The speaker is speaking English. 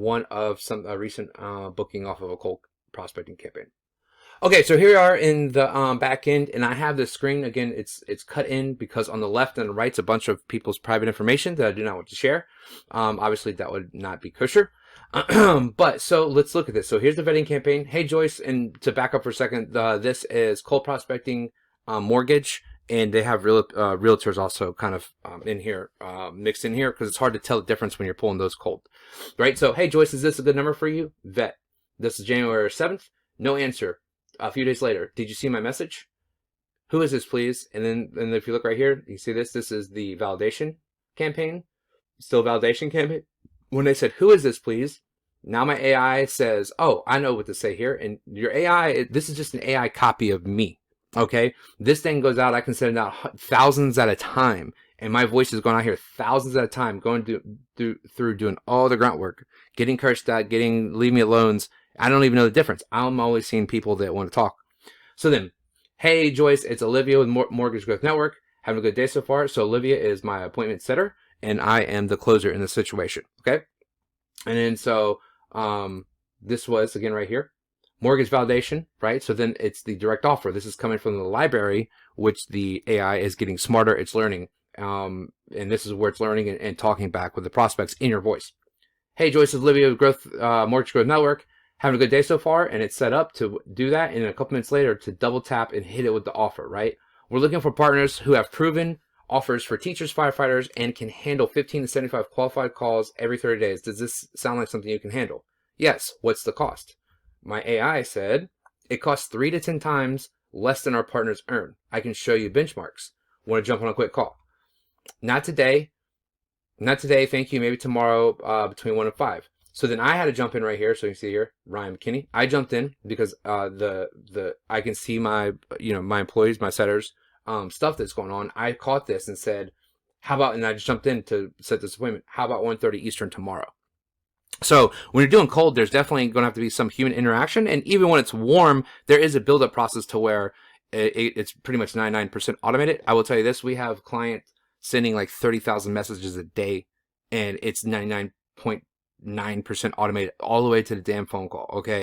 one of some recent booking off of a cold prospecting campaign. Okay, so here we are in the back end, and I have this screen. Again, it's cut in because on the left and the right's a bunch of people's private information that I do not want to share. Obviously, that would not be kosher. But so let's look at this. So here's the vetting campaign. Hey, Joyce, and to back up for a second, this is cold prospecting mortgage, and they have realtors also kind of in here, mixed in here, because it's hard to tell the difference when you're pulling those cold, right? So, hey, Joyce, is this a good number for you? Vet. This is January 7th. No answer. A few days later, did you see my message? Who is this, please? And then if you look right here, you see this. This is the validation campaign. Still validation campaign. When they said, who is this, please? Now my AI says, oh, I know what to say here. And your AI, this is just an AI copy of me. Okay? This thing goes out. I can send it out thousands at a time. And my voice is going out here thousands at a time, going through doing all the grunt work, getting cursed at, getting leave me alones. I don't even know the difference. I'm always seeing people that want to talk. So then, hey, Joyce, it's Olivia with Mortgage Growth Network. Having a good day so far. So Olivia is my appointment setter, and I am the closer in the situation. Okay? And then so this was, again, right here, mortgage validation, right? So then it's the direct offer. This is coming from the library, which the AI is getting smarter. It's learning. And this is where it's learning and talking back with the prospects in your voice. Hey, Joyce, it's Olivia with Mortgage Growth Network. Having a good day so far, and it's set up to do that, and a couple minutes later to double tap and hit it with the offer, right? We're looking for partners who have proven offers for teachers, firefighters, and can handle 15 to 75 qualified calls every 30 days. Does this sound like something you can handle? Yes. What's the cost? My AI said it costs 3 to 10 times less than our partners earn. I can show you benchmarks. Want to jump on a quick call? Not today. Not today. Thank you. Maybe tomorrow between 1 and 5. So then I had to jump in right here. So you can see here, Ryan McKinney. I jumped in because I can see my my employees, my setters, stuff that's going on. I caught this and said, how about, and I just jumped in to set this appointment. How about 1:30 Eastern tomorrow? So when you're doing cold, there's definitely going to have to be some human interaction. And even when it's warm, there is a build-up process to where it's pretty much 99% automated. I will tell you this, we have clients sending like 30,000 messages a day, and it's 99.9% automated all the way to the damn phone call, okay?